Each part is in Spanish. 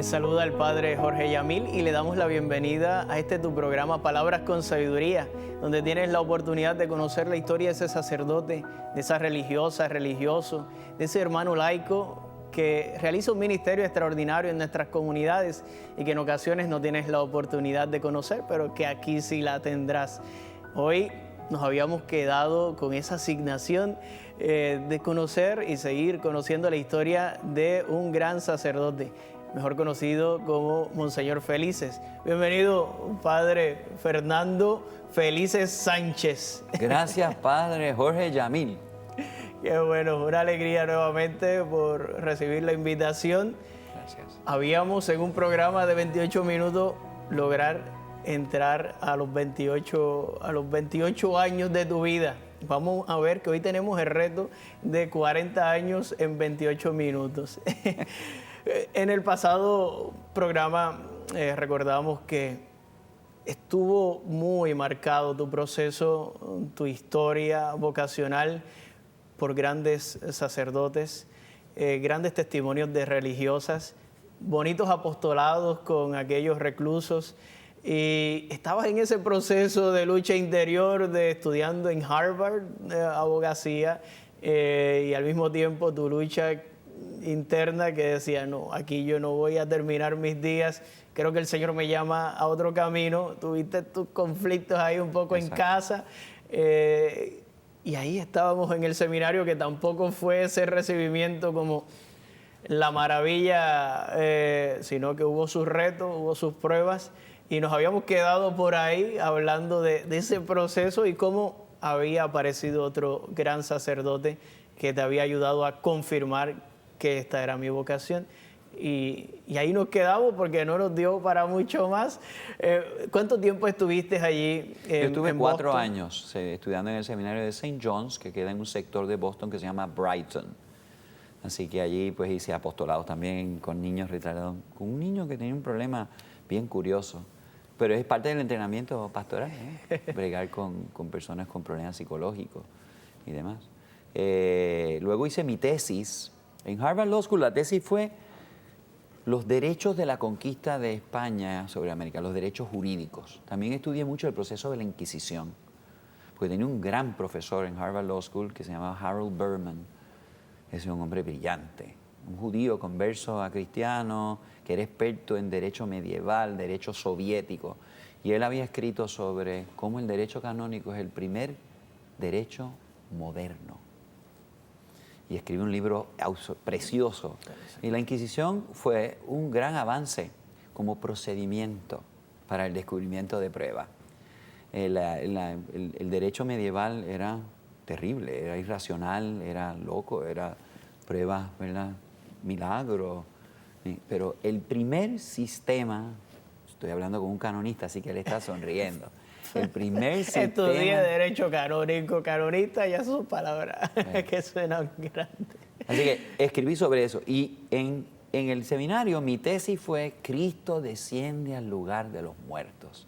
Les saluda el Padre Jorge Yamil y le damos la bienvenida a este tu programa Palabras con Sabiduría, donde tienes la oportunidad de conocer la historia de ese sacerdote, de esa religiosa, religioso, de ese hermano laico que realiza un ministerio extraordinario en nuestras comunidades y que en ocasiones no tienes la oportunidad de conocer, pero que aquí sí la tendrás. Hoy nos habíamos quedado con esa asignación de conocer y seguir conociendo la historia de un gran sacerdote, mejor conocido como Monseñor Felices. Bienvenido, Padre Fernando Felices Sánchez. Gracias, Padre Jorge Yamil. Qué bueno, una alegría nuevamente por recibir la invitación. Gracias. Habíamos en un programa de 28 minutos lograr entrar a los 28 años de tu vida. Vamos a ver que hoy tenemos el reto de 40 años en 28 minutos. En el pasado programa recordamos que estuvo muy marcado tu proceso, tu historia vocacional por grandes sacerdotes, grandes testimonios de religiosas, bonitos apostolados con aquellos reclusos. Y estabas en ese proceso de lucha interior, de estudiando en Harvard abogacía, y al mismo tiempo tu lucha interna que decía, no, aquí yo no voy a terminar mis días, creo que el Señor me llama a otro camino. Tuviste tus conflictos ahí un poco en casa, y ahí estábamos en el seminario, que tampoco fue ese recibimiento como la maravilla, sino que hubo sus retos, hubo sus pruebas, y nos habíamos quedado por ahí hablando de ese proceso y cómo había aparecido otro gran sacerdote que te había ayudado a confirmar que esta era mi vocación. Y ahí nos quedamos porque no nos dio para mucho más. ¿Cuánto tiempo estuviste allí Yo estuve en 4 Boston? años estudiando en el seminario de St. John's, que queda en un sector de Boston que se llama Brighton. Así que allí pues hice apostolados también con niños retardados, con un niño que tenía un problema bien curioso. Pero es parte del entrenamiento pastoral, bregar con personas con problemas psicológicos y demás. Luego hice mi tesis en Harvard Law School. La tesis fue los derechos de la conquista de España sobre América, los derechos jurídicos. También estudié mucho el proceso de la Inquisición, porque tenía un gran profesor en Harvard Law School que se llamaba Harold Berman. Es un hombre brillante, un judío converso a cristiano, que era experto en derecho medieval, derecho soviético. Y él había escrito sobre cómo el derecho canónico es el primer derecho moderno. Y escribió un libro precioso. Y la Inquisición fue un gran avance como procedimiento para el descubrimiento de pruebas. El derecho medieval era terrible, era irracional, era loco, era pruebas, ¿verdad? Milagros. Pero el primer sistema, estoy hablando con un canonista, así que él está sonriendo. El primer sistema... Estudié Derecho Canónico, canonista, ya son palabras que suenan grandes. Así que escribí sobre eso. Y en el seminario mi tesis fue Cristo desciende al lugar de los muertos.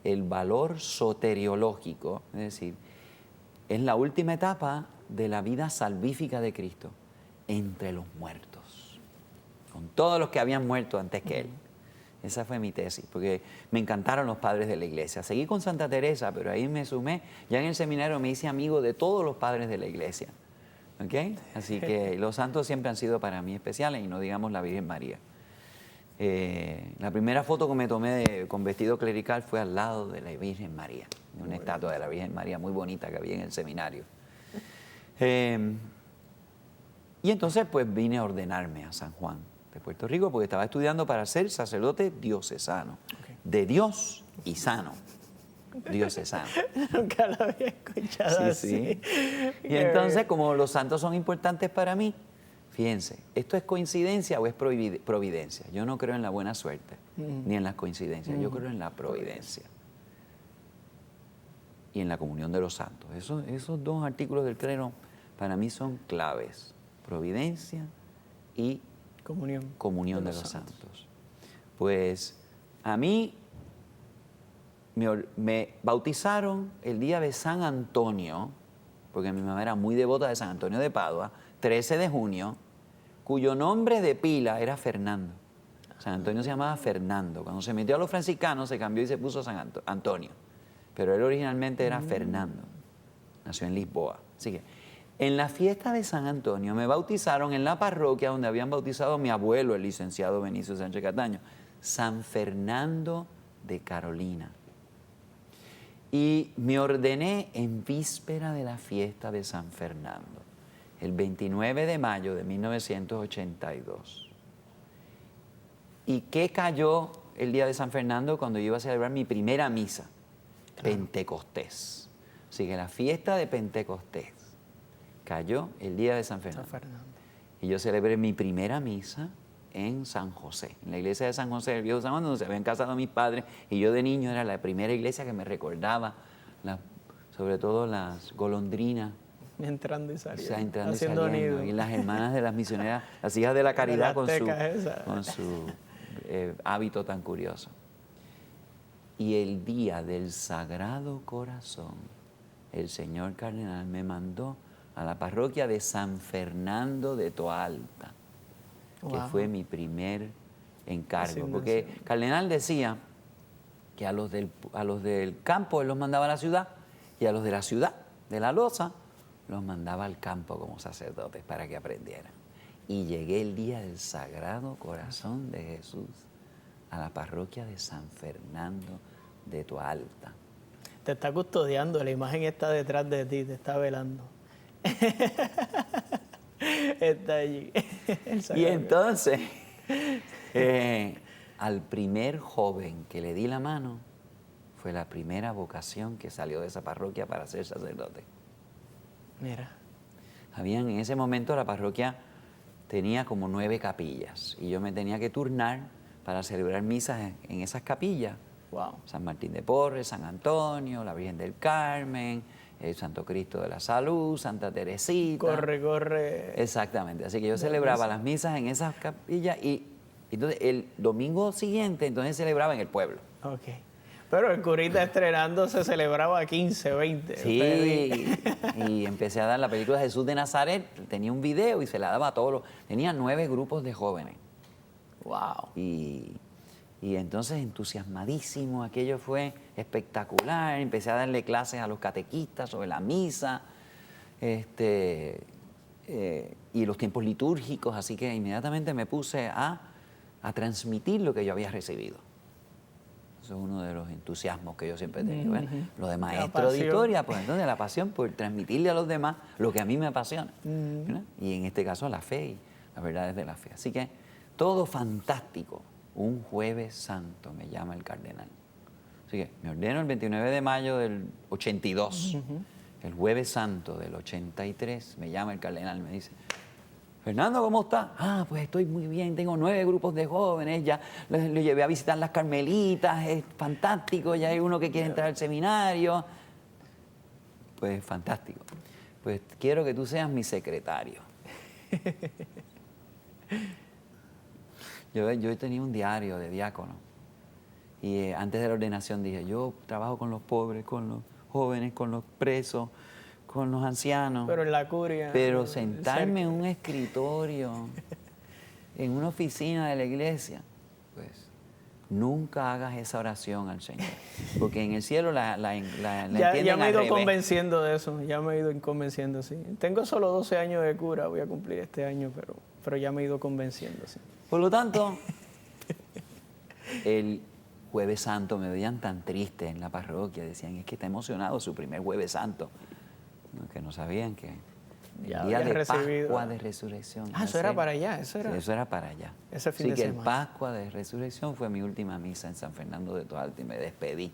El valor soteriológico, es decir, es la última etapa de la vida salvífica de Cristo entre los muertos, con todos los que habían muerto antes que Él. Esa fue mi tesis, porque me encantaron los padres de la iglesia. Seguí con Santa Teresa, pero ahí me sumé. Ya en el seminario me hice amigo de todos los padres de la iglesia. ¿Okay? Así que los santos siempre han sido para mí especiales, y no digamos la Virgen María. La primera foto que me tomé con vestido clerical fue al lado de la Virgen María, una estatua de la Virgen María muy bonita que había en el seminario. Y entonces pues vine a ordenarme a San Juan de Puerto Rico, porque estaba estudiando para ser sacerdote diocesano, de Dios y sano. Diocesano. Nunca lo había escuchado así. Sí. Y entonces, como los santos son importantes para mí, fíjense, ¿esto es coincidencia o es providencia? Yo no creo en la buena suerte, ni en las coincidencias. Yo creo en la providencia y en la comunión de los santos. Esos dos artículos del credo para mí son claves: providencia y comunión de los santos. Pues a mí me bautizaron el día de San Antonio, porque mi mamá era muy devota de San Antonio de Padua, 13 de junio, cuyo nombre de pila era Fernando. San Antonio se llamaba Fernando. Cuando se metió a los franciscanos se cambió y se puso Antonio. Pero él originalmente era Fernando. Nació en Lisboa. Así que en la fiesta de San Antonio me bautizaron en la parroquia donde habían bautizado a mi abuelo, el licenciado Benicio Sánchez Cataño, San Fernando de Carolina. Y me ordené en víspera de la fiesta de San Fernando, el 29 de mayo de 1982. ¿Y qué cayó el día de San Fernando cuando yo iba a celebrar mi primera misa? Claro. Pentecostés. Así que la fiesta de Pentecostés cayó el día de San Fernando. Y yo celebré mi primera misa en San José, en la iglesia de San José del Viejo San Juan, donde se habían casado mis padres, y yo de niño era la primera iglesia que me recordaba, sobre todo las golondrinas. Entrando y saliendo. O sea, entrando haciendo y saliendo. nido. Y las hermanas de las misioneras, las hijas de la caridad con Aztecas su hábito tan curioso. Y el día del Sagrado Corazón, el señor cardenal me mandó a la parroquia de San Fernando de Toalta, que fue mi primer encargo. Porque el cardenal decía que a los del campo él los mandaba a la ciudad, y a los de la ciudad, de la Loza, los mandaba al campo como sacerdotes para que aprendieran. Y llegué el día del Sagrado Corazón de Jesús a la parroquia de San Fernando de Toalta. Te está custodiando, la imagen está detrás de ti, te está velando. Está allí. Y entonces, al primer joven que le di la mano, fue la primera vocación que salió de esa parroquia para ser sacerdote. Mira. En ese momento la parroquia tenía como 9 capillas y yo me tenía que turnar para celebrar misas en esas capillas. Wow. San Martín de Porres, San Antonio, la Virgen del Carmen, el Santo Cristo de la Salud, Santa Teresita. Corre. Exactamente. Así que yo celebraba las misas en esas capillas y entonces el domingo siguiente entonces celebraba en el pueblo. Ok. Pero el curita estrenando se celebraba 15, 20. Sí, y empecé a dar la película Jesús de Nazaret, tenía un video y se la daba a todos tenía 9 grupos de jóvenes. Wow. Y entonces entusiasmadísimo, aquello fue espectacular, empecé a darle clases a los catequistas sobre la misa, y los tiempos litúrgicos, así que inmediatamente me puse a transmitir lo que yo había recibido. Eso es uno de los entusiasmos que yo siempre he tenido. Bueno, lo de maestro de auditoria, pues entonces la pasión por transmitirle a los demás lo que a mí me apasiona. Y en este caso la fe y las verdades de la fe. Así que todo fantástico. Un jueves santo me llama el cardenal. Así que me ordeno el 29 de mayo del 82. El jueves santo del 83 me llama el cardenal y me dice: Fernando, ¿cómo está? Ah, pues estoy muy bien, tengo 9 grupos de jóvenes, ya los llevé a visitar las Carmelitas, es fantástico, ya hay uno que quiere entrar al seminario. Pues fantástico. Pues quiero que tú seas mi secretario. Yo tenía un diario de diácono y antes de la ordenación dije, yo trabajo con los pobres, con los jóvenes, con los presos, con los ancianos. Pero en la curia. Pero sentarme en un escritorio, en una oficina de la iglesia, pues nunca hagas esa oración al Señor. Porque en el cielo la entienden ya me he ido al revés. convenciendo de eso, ya me he ido convenciendo, sí. Tengo solo 12 años de cura, voy a cumplir este año, pero ya me he ido convenciendo, sí. Por lo tanto, el Jueves Santo me veían tan triste en la parroquia, decían, es que está emocionado su primer Jueves Santo. Que no sabían que el día de Pascua de Resurrección. Ah, eso era para allá, eso era. Sí, eso era para allá. Ese fin de semana. El Pascua de Resurrección fue mi última misa en San Fernando de Toalta y me despedí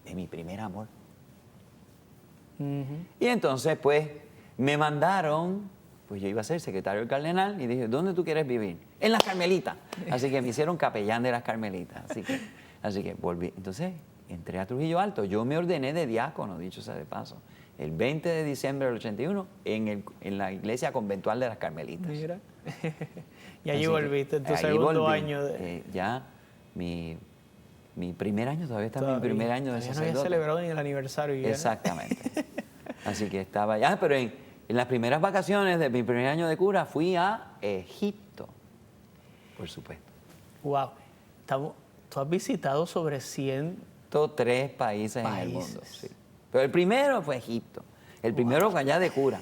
de mi primer amor. Y entonces, pues, me mandaron, pues yo iba a ser secretario del cardenal y dije, ¿dónde tú quieres vivir? En las Carmelitas. Así que me hicieron capellán de las Carmelitas. Así que volví. Entonces, entré a Trujillo Alto. Yo me ordené de diácono, dicho sea de paso, el 20 de diciembre del 81 en la iglesia conventual de las Carmelitas. Mira. Y allí volviste, en tu segundo año. Ya mi primer año, todavía estaba en mi primer año de sacerdote. No había celebrado ni el aniversario. Ya. Exactamente. Así que estaba ya, pero en las primeras vacaciones de mi primer año de cura fui a Egipto. por supuesto. Wow. Tú has visitado sobre 100 3 países en el países. mundo. Sí. Pero el primero fue Egipto. El primero fue allá de cura,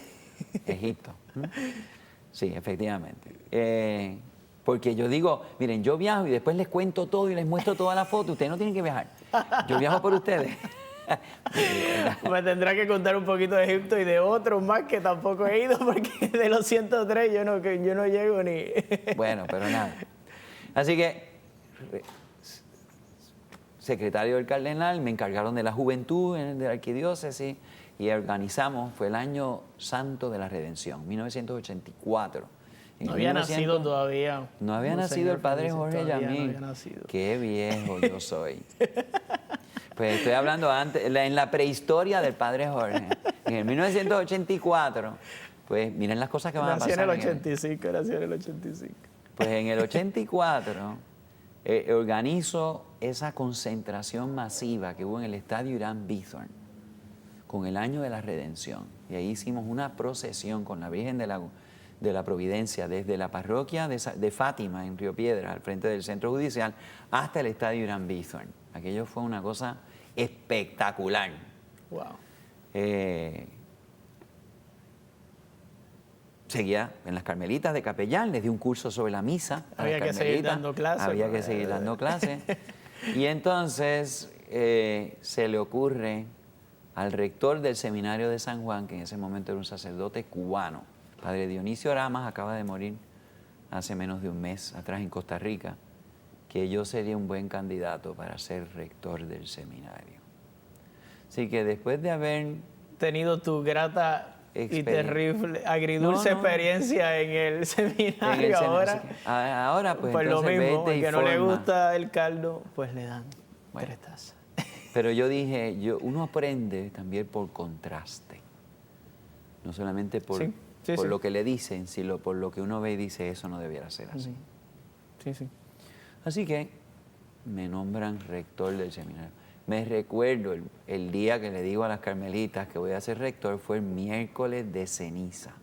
Egipto. Sí, efectivamente. Porque yo digo, miren, yo viajo y después les cuento todo y les muestro toda la foto. Ustedes no tienen que viajar. Yo viajo por ustedes. Me tendrá que contar un poquito de Egipto y de otros más que tampoco he ido, porque de los 103 yo no llego ni... Bueno, pero nada. Así que, secretario del cardenal, me encargaron de la juventud de la arquidiócesis y organizamos, fue el año santo de la redención, 1984. No había nacido todavía. No había nacido el padre Jorge Yamil. No había nacido. Qué viejo yo soy. Pues estoy hablando antes, en la prehistoria del padre Jorge. En el 1984, pues miren las cosas que van a pasar. Nació en el 85, nació en el 85. Pues en el 84 organizo esa concentración masiva que hubo en el estadio Irán Bithorn con el año de la redención. Y ahí hicimos una procesión con la Virgen de la Providencia desde la parroquia de Fátima en Río Piedras, al frente del centro judicial, hasta el estadio Irán Bithorn. Aquello fue una cosa espectacular. Wow. Seguía en las Carmelitas de capellán, les di un curso sobre la misa. Había que seguir dando clases. Había que seguir dando clases. Y entonces se le ocurre al rector del seminario de San Juan, que en ese momento era un sacerdote cubano, padre Dionisio Ramas, acaba de morir hace menos de un mes atrás en Costa Rica, que yo sería un buen candidato para ser rector del seminario. Así que después de haber tenido tu grata y terrible, agridulce experiencia en el seminario, ahora pues lo mismo, vete y que no le gusta el caldo, pues le dan 3 tazas. Pero yo dije, uno aprende también por contraste, no solamente por lo que le dicen, sino por lo que uno ve y dice, eso no debiera ser así. Sí. Así que me nombran rector del seminario. Me recuerdo el día que le digo a las carmelitas que voy a ser rector, fue el miércoles de ceniza.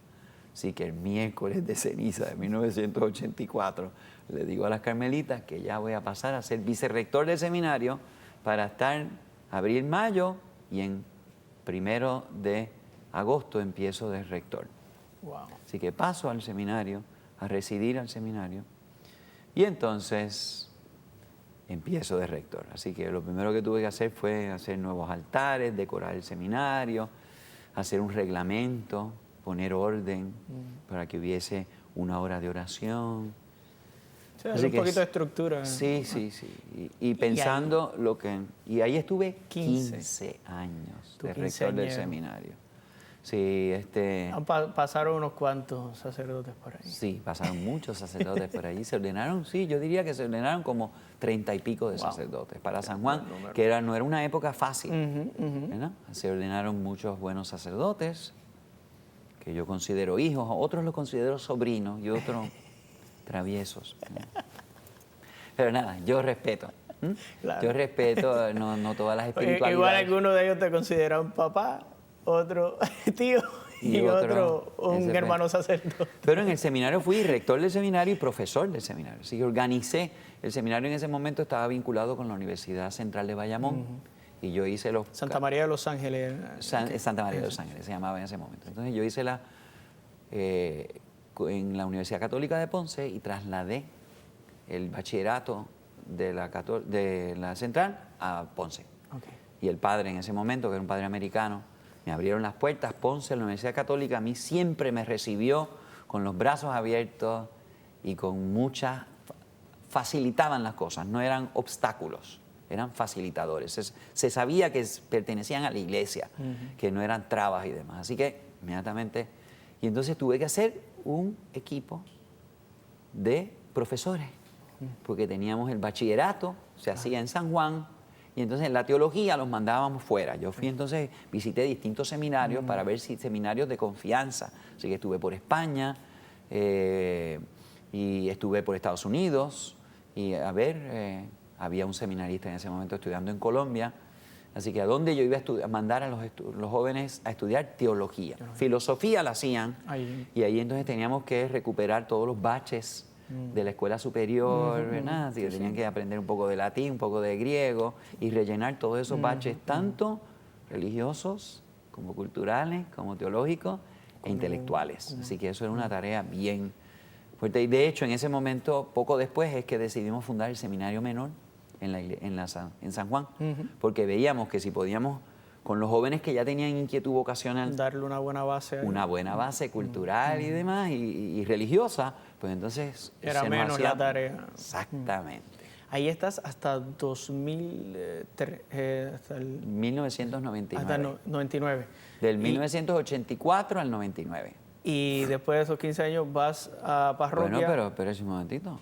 Así que el miércoles de ceniza de 1984 le digo a las carmelitas que ya voy a pasar a ser vicerrector del seminario para estar abril, mayo y en 1 de agosto empiezo de rector. Wow. Así que paso al seminario, a residir al seminario y entonces empiezo de rector. Así que lo primero que tuve que hacer fue hacer nuevos altares, decorar el seminario, hacer un reglamento, poner orden para que hubiese una hora de oración. Un poquito de estructura. Sí. Y pensando y ahí estuve 15 años de rector del seminario. Sí, pasaron unos cuantos sacerdotes por ahí. Sí, pasaron muchos sacerdotes por allí. Se ordenaron, yo diría que se ordenaron como 30 y pico de sacerdotes. Para San Juan, que no era una época fácil, ¿verdad? Se ordenaron muchos buenos sacerdotes, que yo considero hijos, otros los considero sobrinos y otros traviesos. Pero nada, yo respeto. Claro. Yo respeto no todas las espiritualidades. Igual algunos de ellos te consideran papá, otro tío y otro un hermano sacerdote. Pero en el seminario fui rector del seminario y profesor del seminario. Así que organicé. El seminario en ese momento estaba vinculado con la Universidad Central de Bayamón. Y yo hice los... Santa María de los Ángeles. Santa María de los Ángeles se llamaba en ese momento. Entonces yo hice en la Universidad Católica de Ponce y trasladé el bachillerato de la Central a Ponce. Okay. Y el padre en ese momento, que era un padre americano, me abrieron las puertas. Ponce, la Universidad Católica, a mí siempre me recibió con los brazos abiertos y con facilitaban las cosas, no eran obstáculos, eran facilitadores. Se sabía que pertenecían a la iglesia, que no eran trabas y demás. Así que inmediatamente, y entonces tuve que hacer un equipo de profesores, porque teníamos el bachillerato, se hacía en San Juan, y entonces en la teología los mandábamos fuera. Yo fui entonces, visité distintos seminarios para ver si seminarios de confianza. Así que estuve por España y estuve por Estados Unidos y había un seminarista en ese momento estudiando en Colombia. Así que a dónde yo iba a mandar a los jóvenes a estudiar teología. Filosofía la hacían y ahí entonces teníamos que recuperar todos los baches de la escuela superior, ¿verdad? Así que tenían que aprender un poco de latín, un poco de griego y rellenar todos esos baches, tanto religiosos como culturales, como teológicos e intelectuales. Así que eso era una tarea bien fuerte. Y de hecho, en ese momento, poco después, es que decidimos fundar el Seminario Menor en San Juan, porque veíamos que si podíamos, con los jóvenes que ya tenían inquietud vocacional, darle una buena base. Una buena base cultural y demás, y religiosa, pues entonces era se nos menos hacía... la tarea. Exactamente. Ahí estás hasta 2003, hasta el 1999. hasta 99. Del 1984 al 99. Y después de esos 15 años vas a parroquia. Bueno, pero un momentito.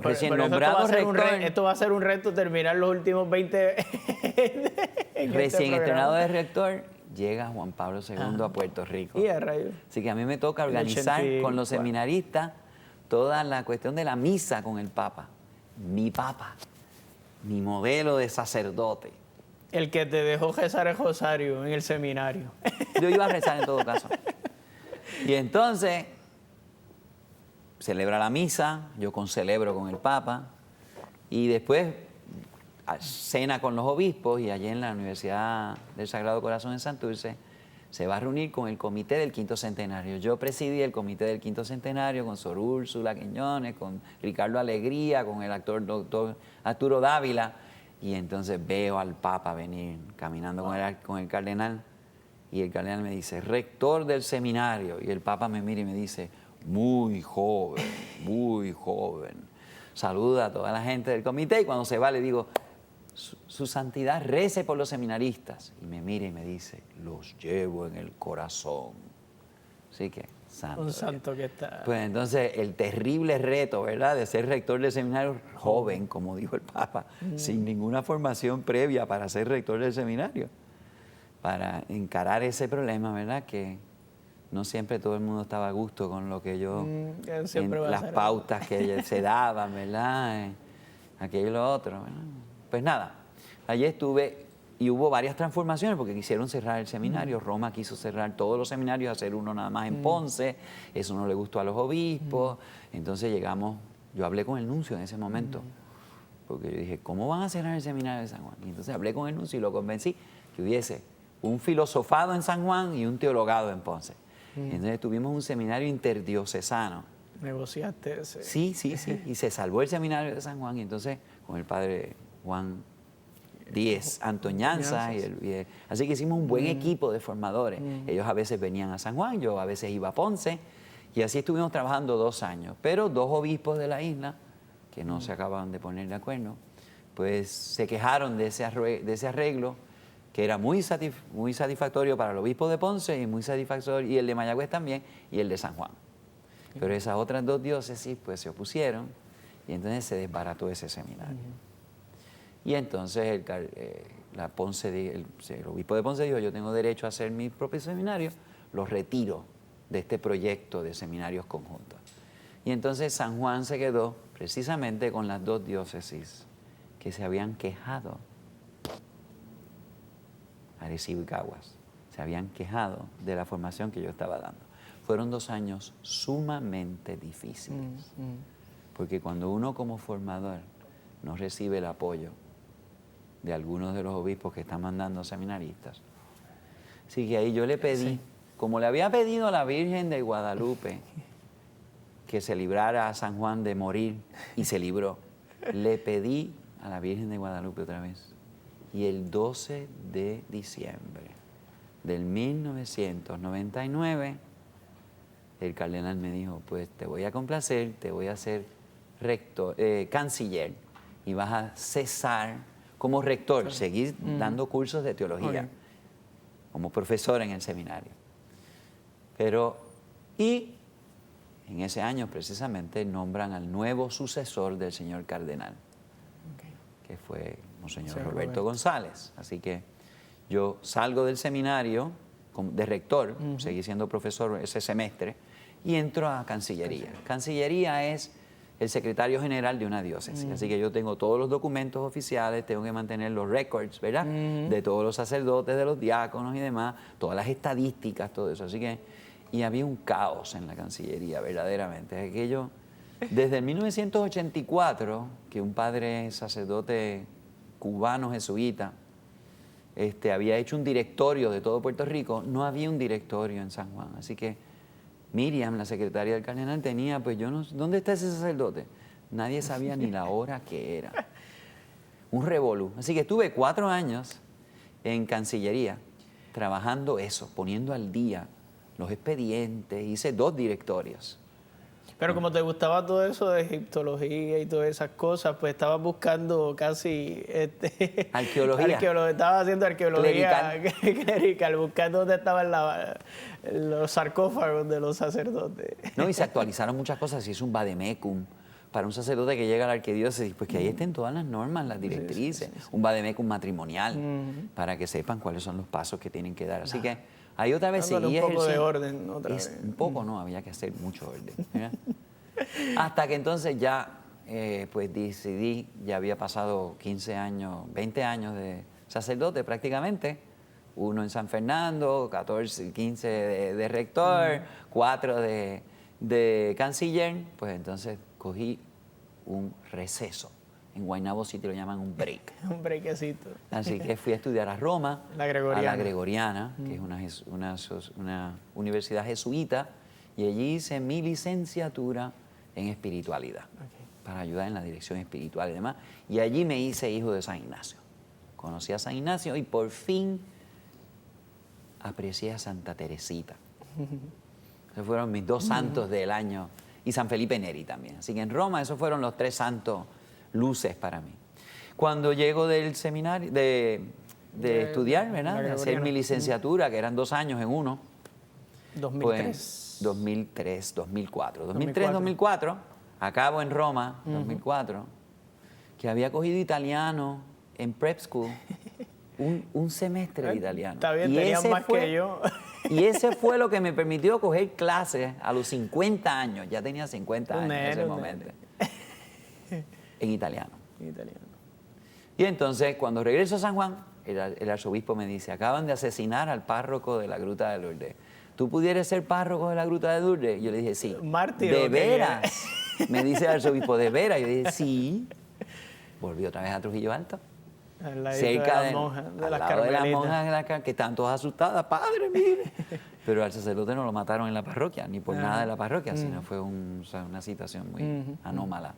Recién Pero nombrado rector. esto va a ser un reto terminar los últimos 20. Recién estrenado de rector, llega Juan Pablo II a Puerto Rico. Y a rayos. Así que a mí me toca organizar con los seminaristas toda la cuestión de la misa con el Papa. Mi Papa, mi modelo de sacerdote. El que te dejó rezar el rosario en el seminario. Yo iba a rezar en todo caso. Y entonces, celebra la misa, yo concelebro con el Papa, y después cena con los obispos, y allí en la Universidad del Sagrado Corazón en Santurce se va a reunir con el comité del quinto centenario. Yo presidí el comité del quinto centenario con Sor Úrsula Quiñones, con Ricardo Alegría, con el actor doctor Arturo Dávila, y entonces veo al Papa venir caminando con el cardenal, y el cardenal me dice, rector del seminario, y el Papa me mira y me dice, muy joven, muy joven. Saluda a toda la gente del comité, y cuando se va le digo, su santidad rece por los seminaristas, y me mira y me dice, los llevo en el corazón. Así que, santo. Un santo que está. Pues entonces el terrible reto, ¿verdad?, de ser rector del seminario joven, como dijo el Papa, sin ninguna formación previa para ser rector del seminario, para encarar ese problema, ¿verdad?, que no siempre todo el mundo estaba a gusto con lo que yo, las pautas que se daban, ¿verdad?, aquello y lo otro, ¿verdad? Pues nada, allí estuve y hubo varias transformaciones porque quisieron cerrar el seminario. Roma quiso cerrar todos los seminarios, hacer uno nada más en Ponce. Eso no le gustó a los obispos. Entonces llegamos, yo hablé con el nuncio en ese momento, porque yo dije, ¿cómo van a cerrar el seminario de San Juan? Y entonces hablé con el nuncio y lo convencí que hubiese un filosofado en San Juan y un teologado en Ponce. Entonces tuvimos un seminario interdiocesano. ¿Negociaste ese? Sí. Y se salvó el seminario de San Juan. Y entonces con el padre Juan Díez Antoñanza. Así que hicimos un buen equipo de formadores. Ellos a veces venían a San Juan, yo a veces iba a Ponce. Y así estuvimos trabajando 2 años. Pero 2 obispos de la isla, que no se acababan de poner de acuerdo, pues se quejaron de ese arreglo, que era muy satisfactorio para el obispo de Ponce y muy satisfactorio, y el de Mayagüez también, y el de San Juan. Pero esas otras 2 diócesis pues se opusieron, y entonces se desbarató ese seminario. Y entonces el obispo de Ponce dijo, yo tengo derecho a hacer mi propio seminario, lo retiro de este proyecto de seminarios conjuntos. Y entonces San Juan se quedó precisamente con las 2 diócesis que se habían quejado, Arecibo y Caguas, se habían quejado de la formación que yo estaba dando. Fueron 2 años sumamente difíciles, porque cuando uno como formador no recibe el apoyo de algunos de los obispos que están mandando seminaristas, así que ahí yo le pedí, como le había pedido a la Virgen de Guadalupe que se librara a San Juan de morir, y se libró, le pedí a la Virgen de Guadalupe otra vez. Y el 12 de diciembre del 1999, el cardenal me dijo, pues te voy a complacer, te voy a hacer canciller, y vas a cesar como rector, seguir dando cursos de teología, como profesor en el seminario. Y en ese año precisamente nombran al nuevo sucesor del señor cardenal, que fue Monseñor Roberto González. Así que yo salgo del seminario de rector, seguí siendo profesor ese semestre, y entro a Cancillería. Cancillería es el secretario general de una diócesis. Así que yo tengo todos los documentos oficiales, tengo que mantener los records, ¿verdad?, de todos los sacerdotes, de los diáconos y demás, todas las estadísticas, todo eso. Así que y había un caos en la Cancillería, verdaderamente. Aquello, desde el 1984, que un padre sacerdote cubano jesuita había hecho un directorio de todo Puerto Rico, no había un directorio en San Juan. Así que Miriam, la secretaria del cardenal, tenía, pues yo no sé, ¿dónde está ese sacerdote? Nadie sabía ni la hora que era. Un revolú. Así que estuve 4 años en Cancillería trabajando eso, poniendo al día los expedientes, hice 2 directorios. Pero como te gustaba todo eso de egiptología y todas esas cosas, pues estabas buscando casi arqueología. Estabas haciendo arqueología clerical, buscando dónde estaban los sarcófagos de los sacerdotes. No, y se actualizaron muchas cosas, se hizo un vademecum para un sacerdote que llega a la arquidiócesis, pues que ahí estén todas las normas, las directrices, sí. Un vademecum matrimonial, para que sepan cuáles son los pasos que tienen que dar. Así que ahí otra vez seguía un poco de orden otra vez. Un poco, no, había que hacer mucho orden. ¿Verdad? Hasta que entonces ya, pues decidí, ya había pasado 15 años, 20 años de sacerdote prácticamente, uno en San Fernando, 14, 15 de rector, 4 de canciller, pues entonces cogí un receso. En Guaynabo City lo llaman un break. Un breakcito. Así que fui a estudiar a Roma, a la Gregoriana, que es una universidad jesuita, y allí hice mi licenciatura en espiritualidad, para ayudar en la dirección espiritual y demás. Y allí me hice hijo de San Ignacio. Conocí a San Ignacio y por fin aprecié a Santa Teresita. Esos fueron mis 2 santos del año. Y San Felipe Neri también. Así que en Roma esos fueron los 3 santos luces para mí. Cuando llego del seminario, de estudiar, ¿verdad? De hacer mi licenciatura, que eran 2 años en uno. 2003. Pues, 2003, 2004. 2003, 2004, acabo en Roma, 2004, que había cogido italiano en prep school, un semestre de italiano. Está bien, tenías más que yo. Y ese fue lo que me permitió coger clases a los 50 años. Ya tenía 50 años en ese momento. En italiano. Y entonces, cuando regreso a San Juan, el arzobispo me dice, acaban de asesinar al párroco de la Gruta de Lourdes. ¿Tú pudieras ser párroco de la Gruta de Lourdes? Y yo le dije, sí. Mártir. ¿De veras? Me dice el arzobispo, ¿de veras? Y yo dije, sí. Volví otra vez a Trujillo Alto. Cerca de las monjas, de las carmelitas. De las monjas que están todas asustadas. Padre, mire. Pero al sacerdote no lo mataron en la parroquia, ni por nada de la parroquia, sino fue una situación muy anómala.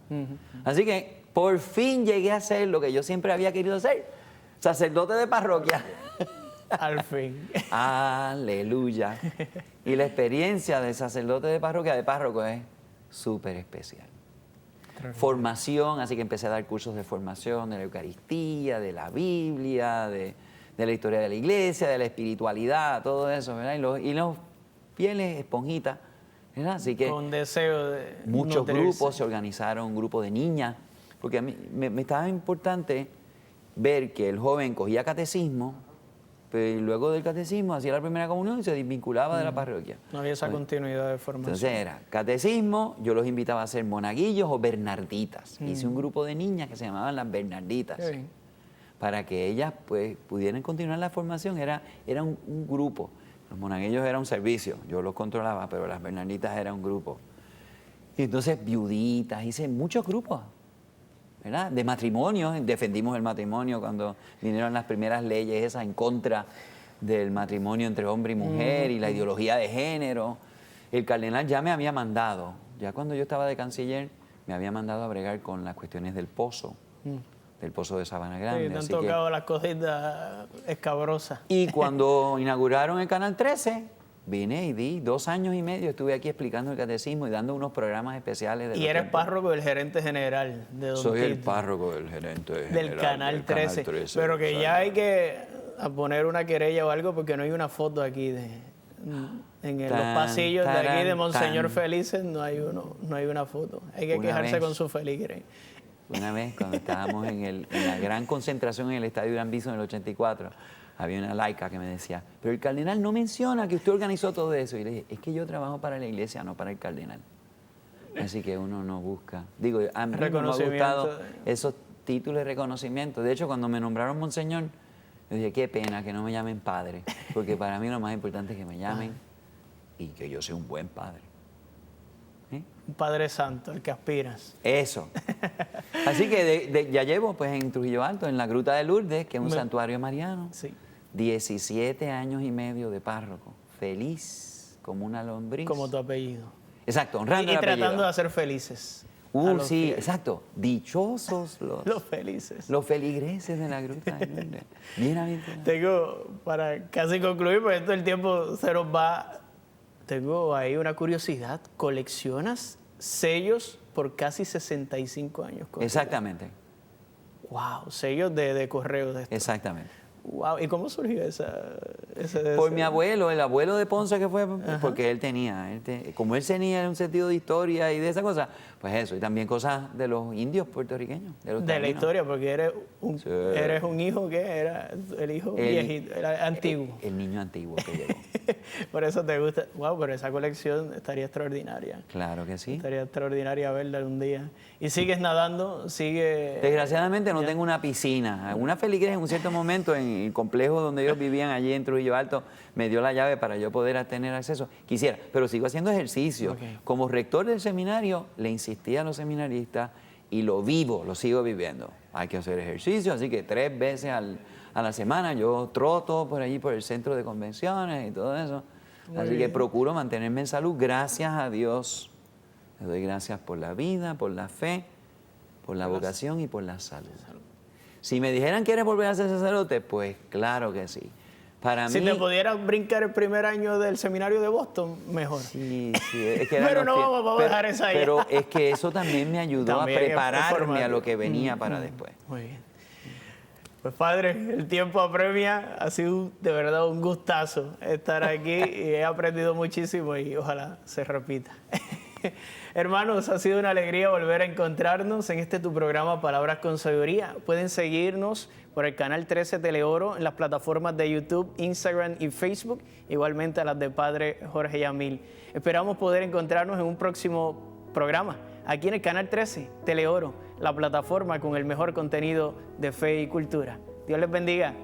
Así que por fin llegué a ser lo que yo siempre había querido ser, sacerdote de parroquia. Al fin. Aleluya. Y la experiencia de sacerdote de parroquia, de párroco, es súper especial. Formación, así que empecé a dar cursos de formación de la Eucaristía, de la Biblia, de la historia de la iglesia, de la espiritualidad, todo eso, ¿verdad? Y los fieles esponjitas, ¿verdad? Así que con deseo de muchos nutrirse. grupos se organizaron, un grupo de niñas, porque a mí me estaba importante ver que el joven cogía catecismo, pero luego del catecismo hacía la primera comunión y se desvinculaba de la parroquia. No había esa continuidad de formación. Entonces era catecismo, yo los invitaba a ser monaguillos o bernarditas. Hice un grupo de niñas que se llamaban las bernarditas. Sí. Para que ellas pues pudieran continuar la formación, era un grupo. Los monaguillos era un servicio, yo los controlaba, pero las bernarditas era un grupo. Y entonces viuditas, hice muchos grupos, ¿verdad? De matrimonio, defendimos el matrimonio cuando vinieron las primeras leyes esas en contra del matrimonio entre hombre y mujer y la ideología de género. El cardenal ya me había mandado, ya cuando yo estaba de canciller, me había mandado a bregar con las cuestiones del pozo. Del pozo de Sabana Grande. Sí, te han tocado las cositas escabrosas. Y cuando inauguraron el Canal 13, vine y di 2 años y medio, estuve aquí explicando el catecismo y dando unos programas especiales. Y eres párroco del gerente general de Don Soy Tito. el párroco del gerente general del Canal 13. Pero que ya hay que poner una querella o algo porque no hay una foto aquí en los pasillos de aquí de Monseñor Felices no hay una foto. Hay que quejarse con su feligre. Una vez, cuando estábamos en la gran concentración en el Estadio Gran Bison en el 84, había una laica que me decía, pero el cardenal no menciona que usted organizó todo eso. Y le dije, es que yo trabajo para la iglesia, no para el cardenal. Así que uno no busca. Digo, a mí no me ha gustado esos títulos de reconocimiento. De hecho, cuando me nombraron monseñor, yo dije, qué pena que no me llamen padre, porque para mí lo más importante es que me llamen y que yo sea un buen padre. ¿Sí? Un Padre Santo, el que aspiras. Eso. Así que ya llevo pues en Trujillo Alto, en la Gruta de Lourdes, que es un santuario mariano. Sí. 17 años y medio de párroco. Feliz como una lombriz. Como tu apellido. Exacto, honrando Y el apellido. tratando de hacer felices. a los Sí, fieles. exacto. Dichosos Los felices. los feligreses de la Gruta de Lourdes. Bienaventurados. Tengo, para casi concluir, porque esto el tiempo se nos va. Tengo ahí una curiosidad. ¿Coleccionas sellos por casi 65 años? Exactamente, Wow, sellos de correo de esto. exactamente. Wow, ¿y cómo surgió ese Por mi abuelo, el abuelo de Ponce que fue, porque él tenía, como él tenía un sentido de historia y de esa cosa, pues eso, y también cosas de los indios puertorriqueños. De la taínos. Historia, porque eres un hijo que era el hijo viejito, era antiguo. El niño antiguo que llegó. Por eso te gusta. Wow, pero esa colección estaría extraordinaria. Claro que sí. Estaría extraordinaria verla algún día. ¿Y sigues nadando? Desgraciadamente no tengo una piscina. Una feligrés en un cierto momento en el complejo donde ellos vivían allí en Trujillo Alto me dio la llave para yo poder tener acceso. Quisiera, pero sigo haciendo ejercicio. Okay. Como rector del seminario le insistí a los seminaristas y lo vivo, lo sigo viviendo. Hay que hacer ejercicio, así que 3 veces a la semana yo troto por allí por el centro de convenciones y todo eso. Así que procuro mantenerme en salud, gracias a Dios. Le doy gracias por la vida, por la fe, por la vocación y por la salud. Si me dijeran, ¿quieres volver a ser sacerdote? Pues claro que sí. Para si mí, te pudieras brincar el primer año del seminario de Boston, mejor. Sí, es que pero no vamos a dejar esa idea. Pero es que eso también me ayudó también a prepararme a lo que venía para después. Muy bien. Pues padre, el tiempo apremia, ha sido de verdad un gustazo estar aquí y he aprendido muchísimo y ojalá se repita. Hermanos, ha sido una alegría volver a encontrarnos en este tu programa Palabras con Sabiduría. Pueden seguirnos por el canal 13 Teleoro en las plataformas de YouTube, Instagram y Facebook, igualmente a las de Padre Jorge Yamil. Esperamos poder encontrarnos en un próximo programa, aquí en el canal 13 Teleoro, la plataforma con el mejor contenido de fe y cultura. Dios les bendiga.